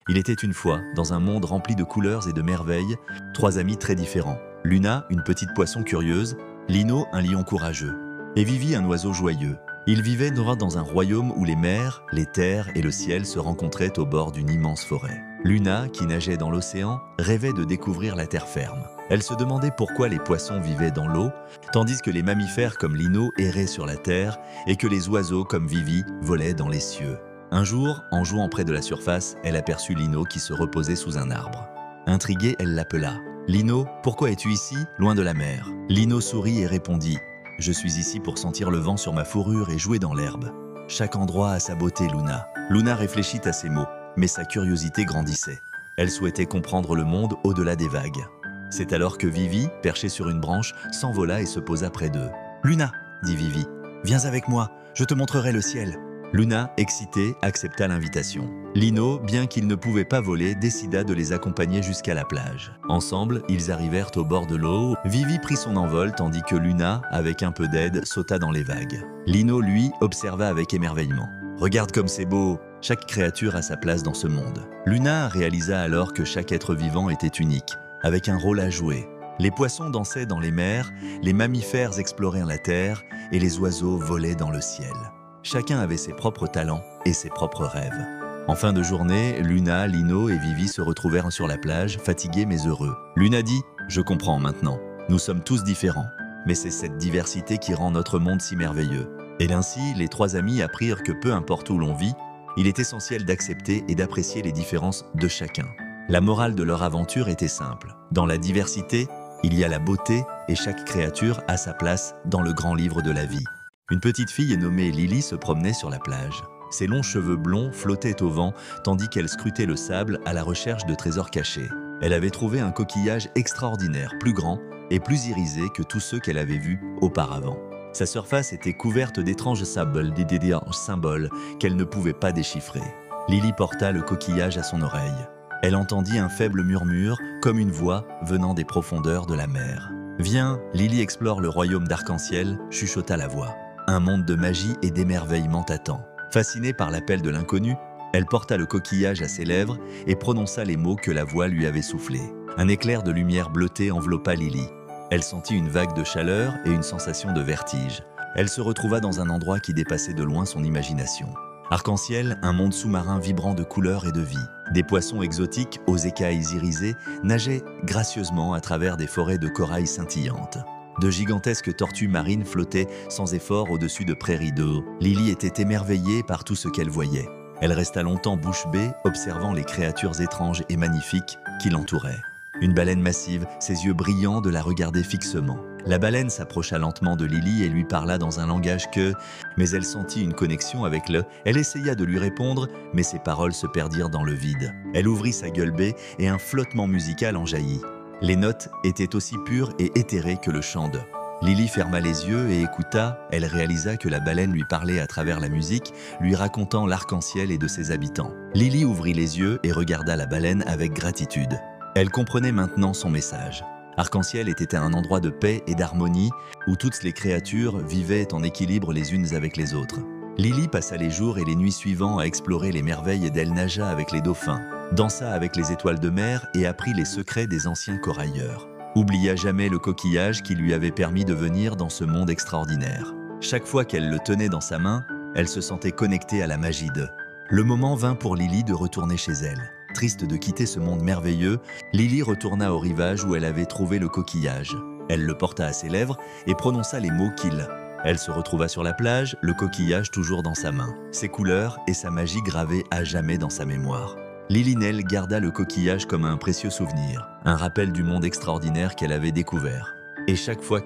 Il était une fois, dans un monde rempli de couleurs et de merveilles, trois amis très différents. Luna, une petite poisson curieuse, Lino, un lion courageux, et Vivi, un oiseau joyeux. Ils vivaient dans un royaume où les mers, les terres et le ciel se rencontraient au bord d'une immense forêt. Luna, qui nageait dans l'océan, rêvait de découvrir la terre ferme. Elle se demandait pourquoi les poissons vivaient dans l'eau, tandis que les mammifères comme Lino erraient sur la terre et que les oiseaux comme Vivi volaient dans les cieux. Un jour, en jouant près de la surface, elle aperçut Lino qui se reposait sous un arbre. Intriguée, elle l'appela. « Lino, pourquoi es-tu ici, loin de la mer ?» Lino sourit et répondit « Je suis ici pour sentir le vent sur ma fourrure et jouer dans l'herbe. » Chaque endroit a sa beauté, Luna. Luna réfléchit à ces mots, mais sa curiosité grandissait. Elle souhaitait comprendre le monde au-delà des vagues. C'est alors que Vivi, perchée sur une branche, s'envola et se posa près d'eux. « Luna, dit Vivi, viens avec moi, je te montrerai le ciel. » Luna, excitée, accepta l'invitation. Lino, bien qu'il ne pouvait pas voler, décida de les accompagner jusqu'à la plage. Ensemble, ils arrivèrent au bord de l'eau. Vivi prit son envol tandis que Luna, avec un peu d'aide, sauta dans les vagues. Lino, lui, observa avec émerveillement. « Regarde comme c'est beau! Chaque créature a sa place dans ce monde. » Luna réalisa alors que chaque être vivant était unique, avec un rôle à jouer. Les poissons dansaient dans les mers, les mammifères exploraient la terre et les oiseaux volaient dans le ciel. Chacun avait ses propres talents et ses propres rêves. En fin de journée, Luna, Lino et Vivi se retrouvèrent sur la plage, fatigués mais heureux. Luna dit « Je comprends maintenant. Nous sommes tous différents. Mais c'est cette diversité qui rend notre monde si merveilleux. » Et ainsi, les trois amis apprirent que peu importe où l'on vit, il est essentiel d'accepter et d'apprécier les différences de chacun. La morale de leur aventure était simple. Dans la diversité, il y a la beauté et chaque créature a sa place dans le grand livre de la vie. Une petite fille nommée Lily se promenait sur la plage. Ses longs cheveux blonds flottaient au vent tandis qu'elle scrutait le sable à la recherche de trésors cachés. Elle avait trouvé un coquillage extraordinaire, plus grand et plus irisé que tous ceux qu'elle avait vus auparavant. Sa surface était couverte d'étranges symboles qu'elle ne pouvait pas déchiffrer. Lily porta le coquillage à son oreille. Elle entendit un faible murmure, comme une voix venant des profondeurs de la mer. « Viens, Lily explore le royaume d'arc-en-ciel », chuchota la voix. Un monde de magie et d'émerveillement t'attend. Fascinée par l'appel de l'inconnu, elle porta le coquillage à ses lèvres et prononça les mots que la voix lui avait soufflés. Un éclair de lumière bleutée enveloppa Lily. Elle sentit une vague de chaleur et une sensation de vertige. Elle se retrouva dans un endroit qui dépassait de loin son imagination. Arc-en-ciel, un monde sous-marin vibrant de couleurs et de vie. Des poissons exotiques aux écailles irisées nageaient gracieusement à travers des forêts de corail scintillantes. De gigantesques tortues marines flottaient sans effort au-dessus de prairies d'eau. Lily était émerveillée par tout ce qu'elle voyait. Elle resta longtemps bouche bée, observant les créatures étranges et magnifiques qui l'entouraient. Une baleine massive, ses yeux brillants la regardait fixement. La baleine s'approcha lentement de Lily et lui parla dans un langage mais elle sentit une connexion avec Elle essaya de lui répondre, mais ses paroles se perdirent dans le vide. Elle ouvrit sa gueule bée et un flottement musical en jaillit. Les notes étaient aussi pures et éthérées que le chant d'eux. Lily ferma les yeux et écouta. Elle réalisa que la baleine lui parlait à travers la musique, lui racontant l'arc-en-ciel et de ses habitants. Lily ouvrit les yeux et regarda la baleine avec gratitude. Elle comprenait maintenant son message. Arc-en-ciel était un endroit de paix et d'harmonie où toutes les créatures vivaient en équilibre les unes avec les autres. Lily passa les jours et les nuits suivants à explorer les merveilles d'elle nagea avec les dauphins, dansa avec les étoiles de mer et apprit les secrets des anciens corailleurs. Oublia jamais le coquillage qui lui avait permis de venir dans ce monde extraordinaire. Chaque fois qu'elle le tenait dans sa main, elle se sentait connectée à la magie d'eux. Le moment vint pour Lily de retourner chez elle. Triste de quitter ce monde merveilleux, Lily retourna au rivage où elle avait trouvé le coquillage. Elle le porta à ses lèvres et prononça les mots qu'il. Elle se retrouva sur la plage, le coquillage toujours dans sa main, ses couleurs et sa magie gravées à jamais dans sa mémoire. Lily Nell garda le coquillage comme un précieux souvenir, un rappel du monde extraordinaire qu'elle avait découvert. Et chaque fois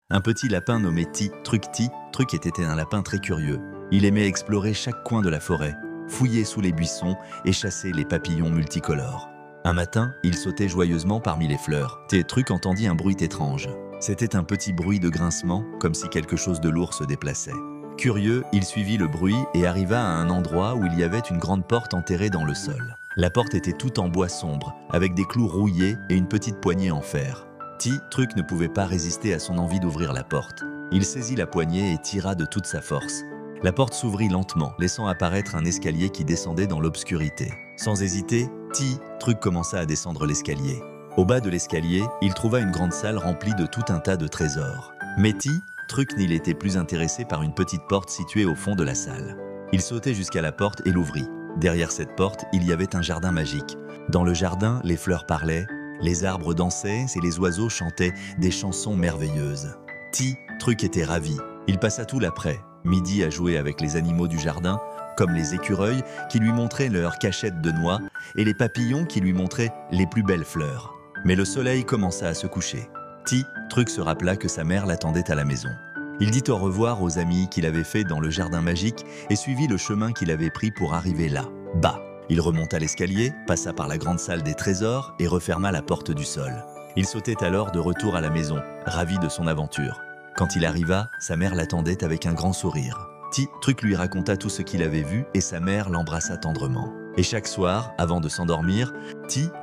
un petit lapin nommé Truc était un lapin très curieux. Il aimait explorer chaque coin de la forêt, fouiller sous les buissons et chasser les papillons multicolores. Un matin, il sautait joyeusement parmi les fleurs. Truc entendit un bruit étrange. C'était un petit bruit de grincement, comme si quelque chose de lourd se déplaçait. Curieux, il suivit le bruit et arriva à un endroit où il y avait une grande porte enterrée dans le sol. La porte était toute en bois sombre, avec des clous rouillés et une petite poignée en fer. Truc ne pouvait pas résister à son envie d'ouvrir la porte. Il saisit la poignée et tira de toute sa force. La porte s'ouvrit lentement, laissant apparaître un escalier qui descendait dans l'obscurité. Sans hésiter, Truc commença à descendre l'escalier. Au bas de l'escalier, il trouva une grande salle remplie de tout un tas de trésors. Mais Truc n'y était plus intéressé par une petite porte située au fond de la salle. Il sautait jusqu'à la porte et l'ouvrit. Derrière cette porte, il y avait un jardin magique. Dans le jardin, les fleurs parlaient, les arbres dansaient et les oiseaux chantaient des chansons merveilleuses. Truc était ravi. Il passa tout l'après, midi à jouer avec les animaux du jardin, comme les écureuils qui lui montraient leurs cachettes de noix et les papillons qui lui montraient les plus belles fleurs. Mais le soleil commença à se coucher. Truc se rappela que sa mère l'attendait à la maison. Il dit au revoir aux amis qu'il avait fait dans le jardin magique et suivit le chemin qu'il avait pris pour arriver là, bas. Il remonta l'escalier, passa par la grande salle des trésors et referma la porte du sol. Il sautait alors de retour à la maison, ravi de son aventure. Quand il arriva, sa mère l'attendait avec un grand sourire. Truc lui raconta tout ce qu'il avait vu et sa mère l'embrassa tendrement. Et chaque soir, avant de s'endormir,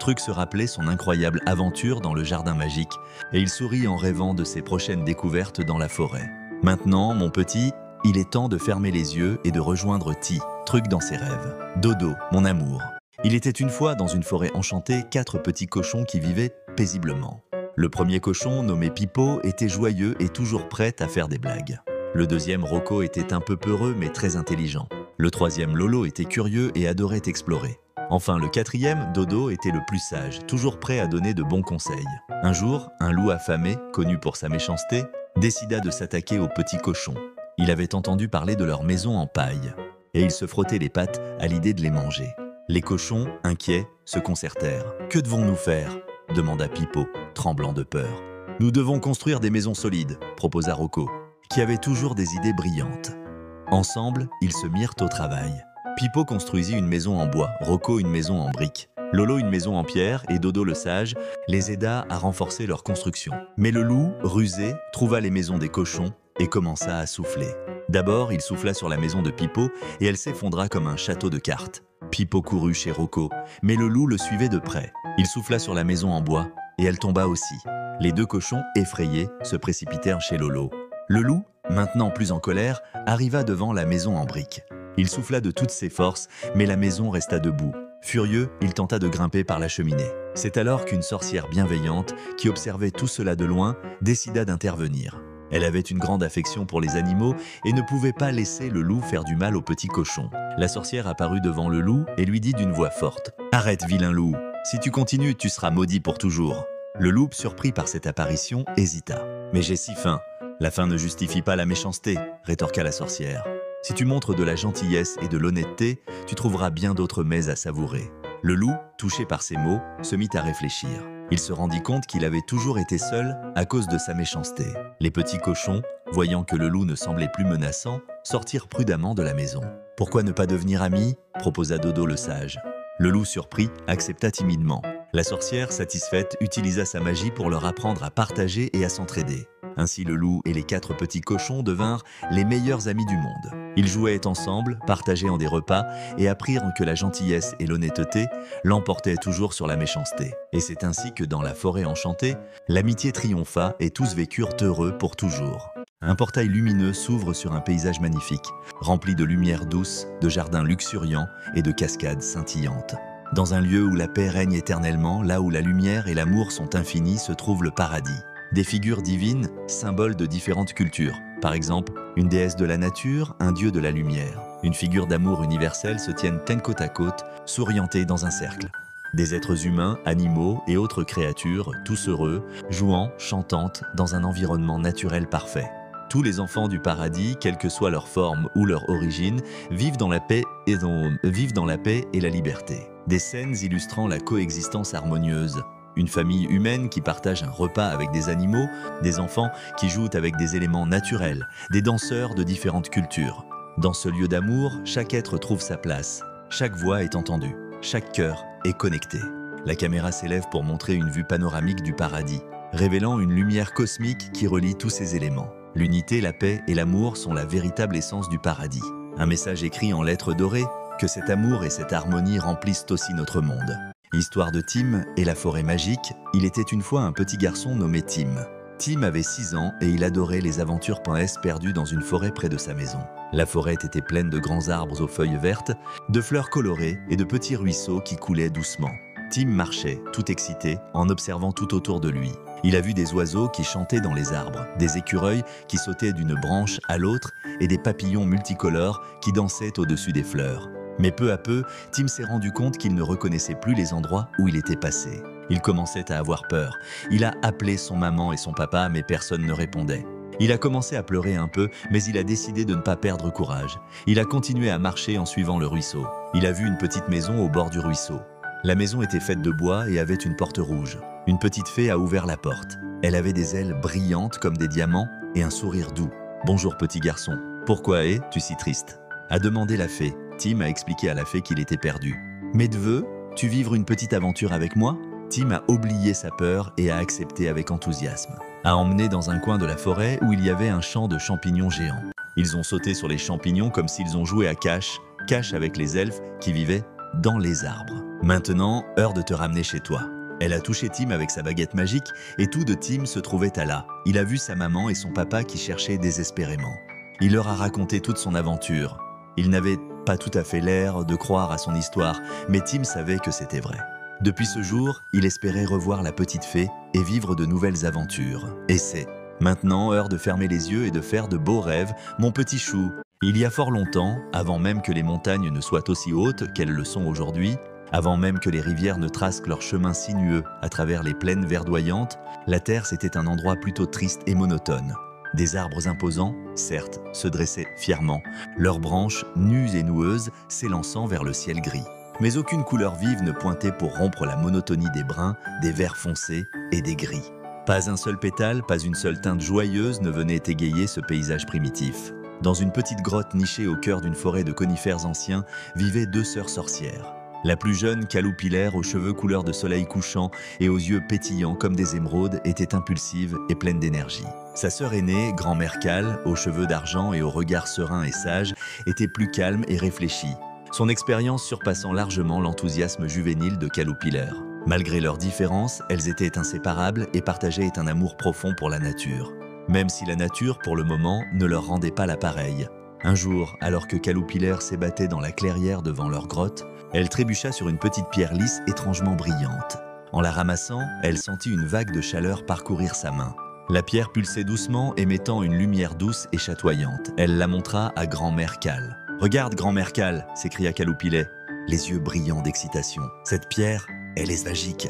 Truc se rappelait son incroyable aventure dans le jardin magique et il sourit en rêvant de ses prochaines découvertes dans la forêt. Maintenant, mon petit, il est temps de fermer les yeux et de rejoindre Truc dans ses rêves. Dodo, mon amour. Il était une fois dans une forêt enchantée 4 petits cochons qui vivaient paisiblement. Le premier cochon, nommé Pipo, était joyeux et toujours prêt à faire des blagues. Le deuxième, Rocco, était un peu peureux mais très intelligent. Le troisième, Lolo, était curieux et adorait explorer. Enfin, le quatrième, Dodo, était le plus sage, toujours prêt à donner de bons conseils. Un jour, un loup affamé, connu pour sa méchanceté, décida de s'attaquer aux petits cochons. Il avait entendu parler de leur maison en paille, et il se frottait les pattes à l'idée de les manger. Les cochons, inquiets, se concertèrent. « Que devons-nous faire ?» demanda Pipo, tremblant de peur. « Nous devons construire des maisons solides », proposa Rocco, qui avait toujours des idées brillantes. Ensemble, ils se mirent au travail. Pipo construisit une maison en bois, Rocco une maison en briques. Lolo une maison en pierre et Dodo le sage les aida à renforcer leur construction. Mais le loup, rusé, trouva les maisons des cochons et commença à souffler. D'abord, il souffla sur la maison de Pipo et elle s'effondra comme un château de cartes. Pipo courut chez Rocco, mais le loup le suivait de près. Il souffla sur la maison en bois et elle tomba aussi. Les 2 cochons, effrayés, se précipitèrent chez Lolo. Le loup, maintenant plus en colère, arriva devant la maison en briques. Il souffla de toutes ses forces, mais la maison resta debout. Furieux, il tenta de grimper par la cheminée. C'est alors qu'une sorcière bienveillante, qui observait tout cela de loin, décida d'intervenir. Elle avait une grande affection pour les animaux et ne pouvait pas laisser le loup faire du mal au petit cochon. La sorcière apparut devant le loup et lui dit d'une voix forte « Arrête, vilain loup, si tu continues, tu seras maudit pour toujours. » Le loup, surpris par cette apparition, hésita. « Mais j'ai si faim. » « La faim ne justifie pas la méchanceté, » rétorqua la sorcière. « Si tu montres de la gentillesse et de l'honnêteté, tu trouveras bien d'autres mets à savourer. » Le loup, touché par ces mots, se mit à réfléchir. Il se rendit compte qu'il avait toujours été seul à cause de sa méchanceté. Les petits cochons, voyant que le loup ne semblait plus menaçant, sortirent prudemment de la maison. « Pourquoi ne pas devenir amis ?» proposa Dodo le sage. Le loup, surpris, accepta timidement. La sorcière, satisfaite, utilisa sa magie pour leur apprendre à partager et à s'entraider. Ainsi le loup et les 4 petits cochons devinrent les meilleurs amis du monde. Ils jouaient ensemble, partageaient en des repas et apprirent que la gentillesse et l'honnêteté l'emportaient toujours sur la méchanceté. Et c'est ainsi que dans la forêt enchantée, l'amitié triompha et tous vécurent heureux pour toujours. Un portail lumineux s'ouvre sur un paysage magnifique, rempli de lumière douce, de jardins luxuriants et de cascades scintillantes. Dans un lieu où la paix règne éternellement, là où la lumière et l'amour sont infinis, se trouve le paradis. Des figures divines, symboles de différentes cultures. Par exemple, une déesse de la nature, un dieu de la lumière. Une figure d'amour universel se tiennent côte à côte, souriantées dans un cercle. Des êtres humains, animaux et autres créatures, tous heureux, jouant, chantantes, dans un environnement naturel parfait. Tous les enfants du paradis, quelle que soit leur forme ou leur origine, vivent dans la paix et la liberté. Des scènes illustrant la coexistence harmonieuse. Une famille humaine qui partage un repas avec des animaux, des enfants qui jouent avec des éléments naturels, des danseurs de différentes cultures. Dans ce lieu d'amour, chaque être trouve sa place, chaque voix est entendue, chaque cœur est connecté. La caméra s'élève pour montrer une vue panoramique du paradis, révélant une lumière cosmique qui relie tous ces éléments. L'unité, la paix et l'amour sont la véritable essence du paradis. Un message écrit en lettres dorées, que cet amour et cette harmonie remplissent aussi notre monde. Histoire de Tim et la forêt magique, il était une fois un petit garçon nommé Tim. Tim avait 6 ans et il adorait les aventures perdues dans une forêt près de sa maison. La forêt était pleine de grands arbres aux feuilles vertes, de fleurs colorées et de petits ruisseaux qui coulaient doucement. Tim marchait, tout excité, en observant tout autour de lui. Il a vu des oiseaux qui chantaient dans les arbres, des écureuils qui sautaient d'une branche à l'autre et des papillons multicolores qui dansaient au-dessus des fleurs. Mais peu à peu, Tim s'est rendu compte qu'il ne reconnaissait plus les endroits où il était passé. Il commençait à avoir peur. Il a appelé son maman et son papa, mais personne ne répondait. Il a commencé à pleurer un peu, mais il a décidé de ne pas perdre courage. Il a continué à marcher en suivant le ruisseau. Il a vu une petite maison au bord du ruisseau. La maison était faite de bois et avait une porte rouge. Une petite fée a ouvert la porte. Elle avait des ailes brillantes comme des diamants et un sourire doux. « Bonjour petit garçon, pourquoi es-tu si triste ?» a demandé la fée. Tim a expliqué à la fée qu'il était perdu. « Mais veux-tu vivre une petite aventure avec moi ?» Tim a oublié sa peur et a accepté avec enthousiasme. A emmené dans un coin de la forêt où il y avait un champ de champignons géants. Ils ont sauté sur les champignons comme s'ils ont joué à cache avec les elfes qui vivaient dans les arbres. Maintenant, heure de te ramener chez toi. Elle a touché Tim avec sa baguette magique et tout de Tim se trouvait à là. Il a vu sa maman et son papa qui cherchaient désespérément. Il leur a raconté toute son aventure. Il n'avait pas tout à fait l'air de croire à son histoire, mais Tim savait que c'était vrai. Depuis ce jour, il espérait revoir la petite fée et vivre de nouvelles aventures. Et c'est maintenant heure de fermer les yeux et de faire de beaux rêves, mon petit chou. Il y a fort longtemps, avant même que les montagnes ne soient aussi hautes qu'elles le sont aujourd'hui, avant même que les rivières ne tracent leur chemin sinueux à travers les plaines verdoyantes, la terre c'était un endroit plutôt triste et monotone. Des arbres imposants, certes, se dressaient fièrement, leurs branches nues et noueuses s'élançant vers le ciel gris. Mais aucune couleur vive ne pointait pour rompre la monotonie des bruns, des verts foncés et des gris. Pas un seul pétale, pas une seule teinte joyeuse ne venait égayer ce paysage primitif. Dans une petite grotte nichée au cœur d'une forêt de conifères anciens, vivaient 2 sœurs sorcières. La plus jeune, Caloupilère, aux cheveux couleur de soleil couchant et aux yeux pétillants comme des émeraudes, était impulsive et pleine d'énergie. Sa sœur aînée, Grand-mère Cal, aux cheveux d'argent et au regard serein et sage, était plus calme et réfléchie, son expérience surpassant largement l'enthousiasme juvénile de Caloupilère. Malgré leurs différences, elles étaient inséparables et partageaient un amour profond pour la nature. Même si la nature, pour le moment, ne leur rendait pas l'appareil. Un jour, alors que Caloupilère s'ébattait dans la clairière devant leur grotte, elle trébucha sur une petite pierre lisse étrangement brillante. En la ramassant, elle sentit une vague de chaleur parcourir sa main. La pierre pulsait doucement, émettant une lumière douce et chatoyante. Elle la montra à Grand-mère Cal. « Regarde, Grand-mère Cal !» s'écria Caloupilère, les yeux brillants d'excitation. « Cette pierre, elle est magique !»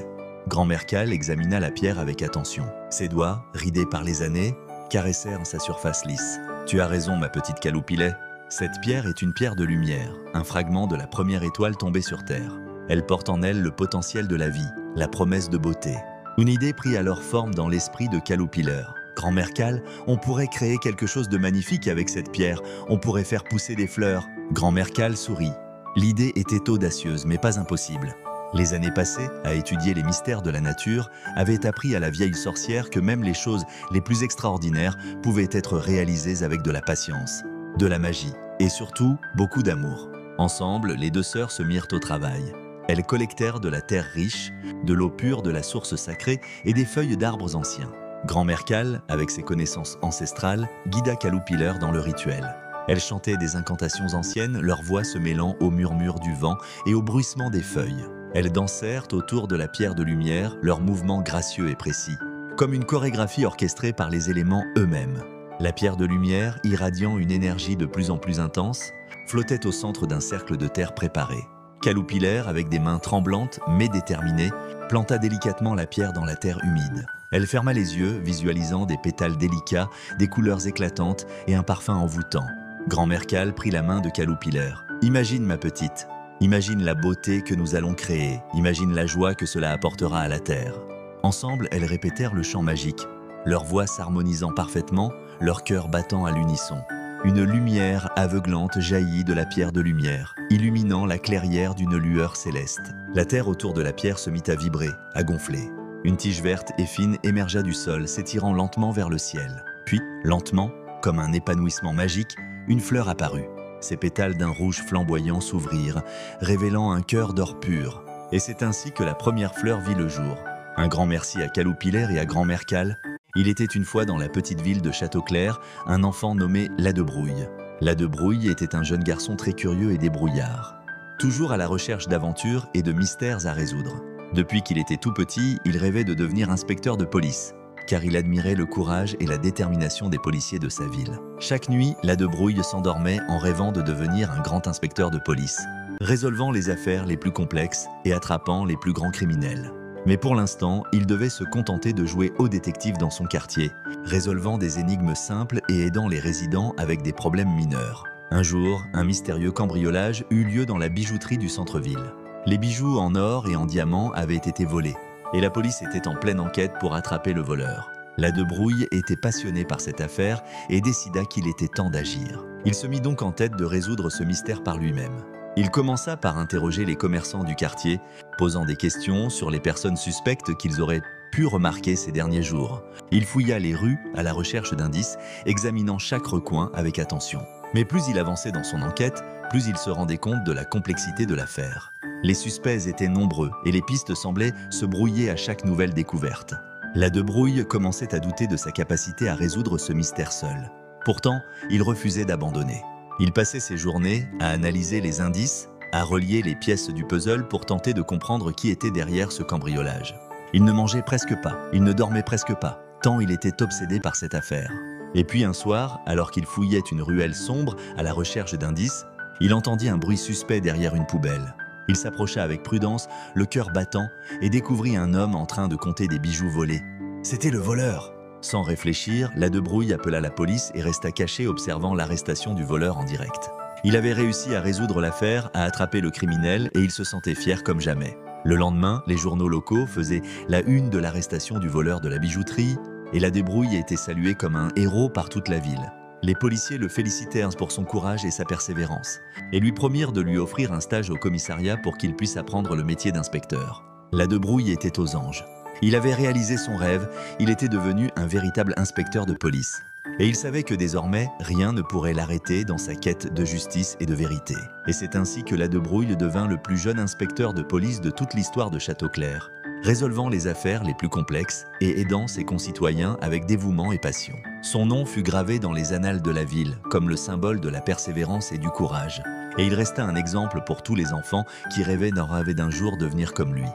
Grand-mère Cal examina la pierre avec attention. Ses doigts, ridés par les années, caressèrent sa surface lisse. « Tu as raison, ma petite Caloupilère. Cette pierre est une pierre de lumière, un fragment de la première étoile tombée sur Terre. Elle porte en elle le potentiel de la vie, la promesse de beauté. » Une idée prit alors forme dans l'esprit de Caloupilère. Grand-mère Cal, on pourrait créer quelque chose de magnifique avec cette pierre, on pourrait faire pousser des fleurs. Grand-mère Cal sourit. L'idée était audacieuse, mais pas impossible. Les années passées, à étudier les mystères de la nature, avaient appris à la vieille sorcière que même les choses les plus extraordinaires pouvaient être réalisées avec de la patience, de la magie et surtout beaucoup d'amour. Ensemble, les 2 sœurs se mirent au travail. Elles collectèrent de la terre riche, de l'eau pure de la source sacrée et des feuilles d'arbres anciens. Grand-mère Cal, avec ses connaissances ancestrales, guida Caloupilère dans le rituel. Elle chantait des incantations anciennes, leur voix se mêlant au murmure du vent et au bruissement des feuilles. Elles dansèrent autour de la pierre de lumière, leurs mouvements gracieux et précis, comme une chorégraphie orchestrée par les éléments eux-mêmes. La pierre de lumière, irradiant une énergie de plus en plus intense, flottait au centre d'un cercle de terre préparé. Caloupilère, avec des mains tremblantes mais déterminées, planta délicatement la pierre dans la terre humide. Elle ferma les yeux, visualisant des pétales délicats, des couleurs éclatantes et un parfum envoûtant. Grand-mère Cal prit la main de Caloupilère. « Imagine, ma petite, imagine la beauté que nous allons créer, imagine la joie que cela apportera à la terre. » Ensemble, elles répétèrent le chant magique, leurs voix s'harmonisant parfaitement, leurs cœurs battant à l'unisson. Une lumière aveuglante jaillit de la pierre de lumière, illuminant la clairière d'une lueur céleste. La terre autour de la pierre se mit à vibrer, à gonfler. Une tige verte et fine émergea du sol, s'étirant lentement vers le ciel. Puis, lentement, comme un épanouissement magique, une fleur apparut. Ses pétales d'un rouge flamboyant s'ouvrirent, révélant un cœur d'or pur. Et c'est ainsi que la première fleur vit le jour. Un grand merci à Caloupilère et à Grand-mère Cal Il était une fois dans la petite ville de Châteauclair un enfant nommé Ladebrouille. Ladebrouille était un jeune garçon très curieux et débrouillard, toujours à la recherche d'aventures et de mystères à résoudre. Depuis qu'il était tout petit, il rêvait de devenir inspecteur de police, car il admirait le courage et la détermination des policiers de sa ville. Chaque nuit, Ladebrouille s'endormait en rêvant de devenir un grand inspecteur de police, résolvant les affaires les plus complexes et attrapant les plus grands criminels. Mais pour l'instant, il devait se contenter de jouer au détective dans son quartier, résolvant des énigmes simples et aidant les résidents avec des problèmes mineurs. Un jour, un mystérieux cambriolage eut lieu dans la bijouterie du centre-ville. Les bijoux en or et en diamants avaient été volés, et la police était en pleine enquête pour attraper le voleur. Ladebrouille était passionné par cette affaire et décida qu'il était temps d'agir. Il se mit donc en tête de résoudre ce mystère par lui-même. Il commença par interroger les commerçants du quartier, posant des questions sur les personnes suspectes qu'ils auraient pu remarquer ces derniers jours. Il fouilla les rues à la recherche d'indices, examinant chaque recoin avec attention. Mais plus il avançait dans son enquête, plus il se rendait compte de la complexité de l'affaire. Les suspects étaient nombreux et les pistes semblaient se brouiller à chaque nouvelle découverte. Ladebrouille commençait à douter de sa capacité à résoudre ce mystère seul. Pourtant, il refusait d'abandonner. Il passait ses journées à analyser les indices, à relier les pièces du puzzle pour tenter de comprendre qui était derrière ce cambriolage. Il ne mangeait presque pas, il ne dormait presque pas, tant il était obsédé par cette affaire. Et puis un soir, alors qu'il fouillait une ruelle sombre à la recherche d'indices, il entendit un bruit suspect derrière une poubelle. Il s'approcha avec prudence, le cœur battant, et découvrit un homme en train de compter des bijoux volés. C'était le voleur! Sans réfléchir, Ladebrouille appela la police et resta caché observant l'arrestation du voleur en direct. Il avait réussi à résoudre l'affaire, à attraper le criminel et il se sentait fier comme jamais. Le lendemain, les journaux locaux faisaient la une de l'arrestation du voleur de la bijouterie et Ladebrouille était salué comme un héros par toute la ville. Les policiers le félicitèrent pour son courage et sa persévérance et lui promirent de lui offrir un stage au commissariat pour qu'il puisse apprendre le métier d'inspecteur. Ladebrouille était aux anges. Il avait réalisé son rêve, il était devenu un véritable inspecteur de police. Et il savait que désormais, rien ne pourrait l'arrêter dans sa quête de justice et de vérité. Et c'est ainsi que Ladebrouille devint le plus jeune inspecteur de police de toute l'histoire de Châteauclair, résolvant les affaires les plus complexes et aidant ses concitoyens avec dévouement et passion. Son nom fut gravé dans les annales de la ville, comme le symbole de la persévérance et du courage. Et il resta un exemple pour tous les enfants qui rêvaient d'un jour devenir comme lui.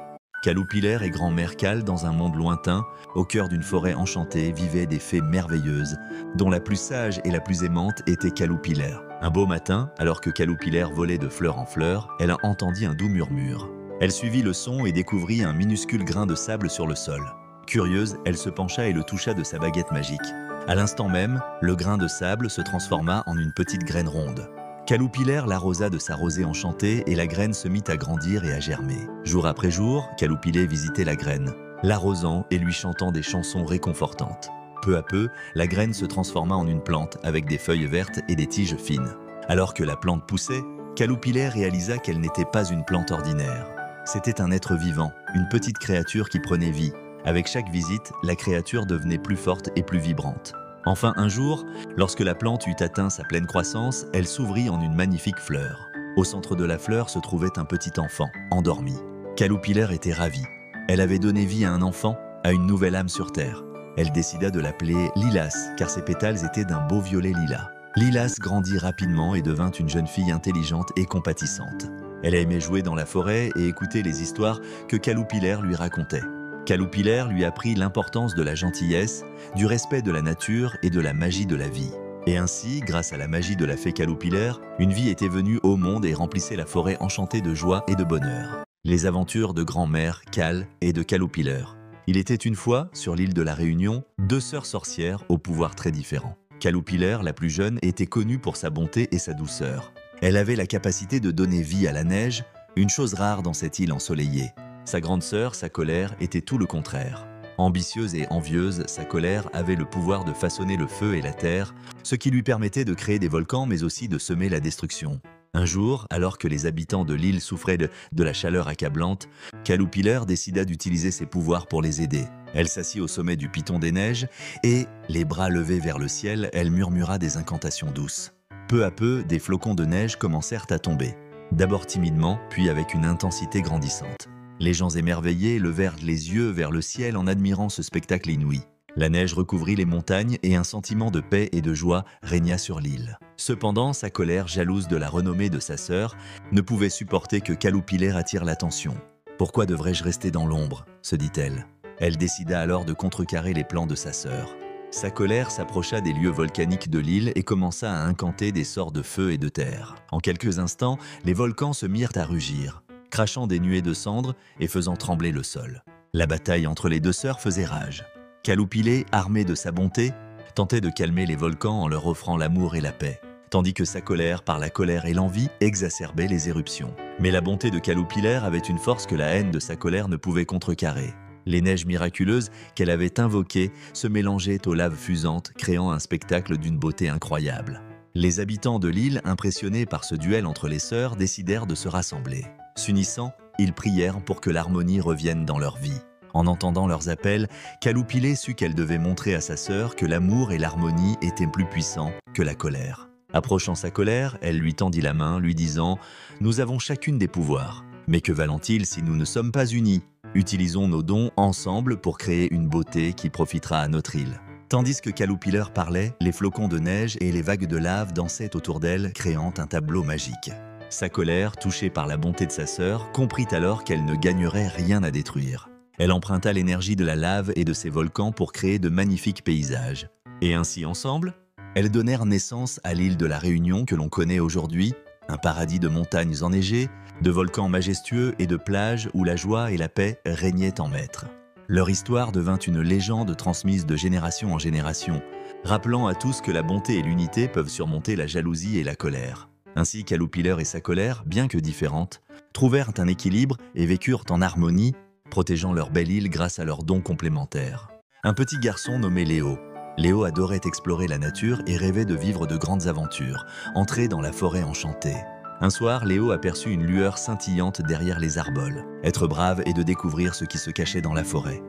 Caloupilère et grand-mère Cal, dans un monde lointain, au cœur d'une forêt enchantée, vivaient des fées merveilleuses, dont la plus sage et la plus aimante était Caloupilère. Un beau matin, alors que Caloupilère volait de fleur en fleur, elle entendit un doux murmure. Elle suivit le son et découvrit un minuscule grain de sable sur le sol. Curieuse, elle se pencha et le toucha de sa baguette magique. À l'instant même, le grain de sable se transforma en une petite graine ronde. Caloupilère l'arrosa de sa rosée enchantée et la graine se mit à grandir et à germer. Jour après jour, Caloupilère visitait la graine, l'arrosant et lui chantant des chansons réconfortantes. Peu à peu, la graine se transforma en une plante avec des feuilles vertes et des tiges fines. Alors que la plante poussait, Caloupilère réalisa qu'elle n'était pas une plante ordinaire. C'était un être vivant, une petite créature qui prenait vie. Avec chaque visite, la créature devenait plus forte et plus vibrante. Enfin un jour, lorsque la plante eut atteint sa pleine croissance, elle s'ouvrit en une magnifique fleur. Au centre de la fleur se trouvait un petit enfant, endormi. Caloupilère était ravie. Elle avait donné vie à un enfant, à une nouvelle âme sur terre. Elle décida de l'appeler Lilas, car ses pétales étaient d'un beau violet lilas. Lilas grandit rapidement et devint une jeune fille intelligente et compatissante. Elle aimait jouer dans la forêt et écouter les histoires que Caloupilère lui racontait. Caloupilère lui apprit l'importance de la gentillesse, du respect de la nature et de la magie de la vie. Et ainsi, grâce à la magie de la fée Caloupilère, une vie était venue au monde et remplissait la forêt enchantée de joie et de bonheur. Les aventures de grand-mère Cal et de Caloupilère. Il était une fois, sur l'île de la Réunion, deux sœurs sorcières au pouvoir très différent. Caloupilère, la plus jeune, était connue pour sa bonté et sa douceur. Elle avait la capacité de donner vie à la neige, une chose rare dans cette île ensoleillée. Sa grande sœur, sa colère, était tout le contraire. Ambitieuse et envieuse, sa colère avait le pouvoir de façonner le feu et la terre, ce qui lui permettait de créer des volcans mais aussi de semer la destruction. Un jour, alors que les habitants de l'île souffraient de la chaleur accablante, Caloupilère décida d'utiliser ses pouvoirs pour les aider. Elle s'assit au sommet du piton des neiges et, les bras levés vers le ciel, elle murmura des incantations douces. Peu à peu, des flocons de neige commencèrent à tomber. D'abord timidement, puis avec une intensité grandissante. Les gens émerveillés levèrent les yeux vers le ciel en admirant ce spectacle inouï. La neige recouvrit les montagnes et un sentiment de paix et de joie régna sur l'île. Cependant, sa colère, jalouse de la renommée de sa sœur, ne pouvait supporter que Caloupilère attire l'attention. « Pourquoi devrais-je rester dans l'ombre ?» se dit-elle. Elle décida alors de contrecarrer les plans de sa sœur. Sa colère s'approcha des lieux volcaniques de l'île et commença à incanter des sorts de feu et de terre. En quelques instants, les volcans se mirent à rugir, crachant des nuées de cendres et faisant trembler le sol. La bataille entre les deux sœurs faisait rage. Caloupilé, armé de sa bonté, tentait de calmer les volcans en leur offrant l'amour et la paix, tandis que sa colère, par la colère et l'envie, exacerbait les éruptions. Mais la bonté de Caloupilère avait une force que la haine de sa colère ne pouvait contrecarrer. Les neiges miraculeuses qu'elle avait invoquées se mélangeaient aux laves fusantes, créant un spectacle d'une beauté incroyable. Les habitants de l'île, impressionnés par ce duel entre les sœurs, décidèrent de se rassembler. S'unissant, ils prièrent pour que l'harmonie revienne dans leur vie. En entendant leurs appels, Caloupilé sut qu'elle devait montrer à sa sœur que l'amour et l'harmonie étaient plus puissants que la colère. Approchant sa colère, elle lui tendit la main, lui disant « Nous avons chacune des pouvoirs. Mais que valent-ils si nous ne sommes pas unis ? Utilisons nos dons ensemble pour créer une beauté qui profitera à notre île. » Tandis que Caloupileur parlait, les flocons de neige et les vagues de lave dansaient autour d'elle, créant un tableau magique. Sa colère, touchée par la bonté de sa sœur, comprit alors qu'elle ne gagnerait rien à détruire. Elle emprunta l'énergie de la lave et de ses volcans pour créer de magnifiques paysages. Et ainsi ensemble, elles donnèrent naissance à l'île de la Réunion que l'on connaît aujourd'hui, un paradis de montagnes enneigées, de volcans majestueux et de plages où la joie et la paix régnaient en maître. Leur histoire devint une légende transmise de génération en génération, rappelant à tous que la bonté et l'unité peuvent surmonter la jalousie et la colère. Ainsi, Caloupileur et sa colère, bien que différentes, trouvèrent un équilibre et vécurent en harmonie, protégeant leur belle île grâce à leurs dons complémentaires. Un petit garçon nommé Léo. Léo adorait explorer la nature et rêvait de vivre de grandes aventures, entrer dans la forêt enchantée. Un soir, Léo aperçut une lueur scintillante derrière les arboles. Être brave et de découvrir ce qui se cachait dans la forêt.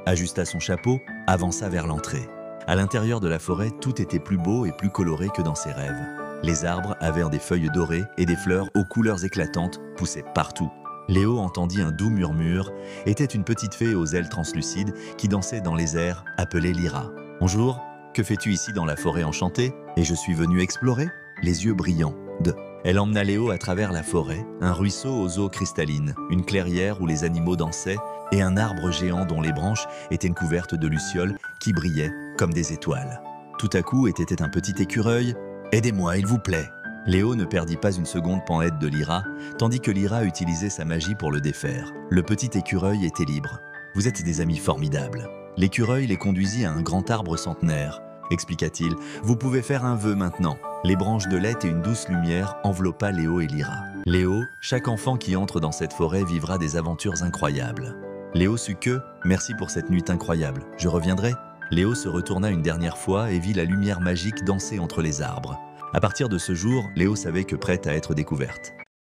Ajusta son chapeau, avança vers l'entrée. À l'intérieur de la forêt, tout était plus beau et plus coloré que dans ses rêves. Les arbres avaient des feuilles dorées et des fleurs aux couleurs éclatantes poussaient partout. Léo entendit un doux murmure, était une petite fée aux ailes translucides qui dansait dans les airs, appelée Lyra. « Bonjour, que fais-tu ici dans la forêt enchantée ? Et je suis venue explorer ?» Les yeux brillants de... Elle emmena Léo à travers la forêt, un ruisseau aux eaux cristallines, une clairière où les animaux dansaient et un arbre géant dont les branches étaient couvertes de lucioles qui brillaient comme des étoiles. Tout à coup était un petit écureuil. « Aidez-moi, il vous plaît !» Léo ne perdit pas une seconde pour l'aide de Lyra, tandis que Lyra utilisait sa magie pour le défaire. Le petit écureuil était libre. « Vous êtes des amis formidables. » L'écureuil les conduisit à un grand arbre centenaire. Expliqua-t-il, « Vous pouvez faire un vœu maintenant. » Les branches de lait et une douce lumière enveloppa Léo et Lyra. Léo, chaque enfant qui entre dans cette forêt vivra des aventures incroyables. Léo sut que, merci pour cette nuit incroyable, je reviendrai. Léo se retourna une dernière fois et vit la lumière magique danser entre les arbres. À partir de ce jour, Léo savait que prête à être découverte.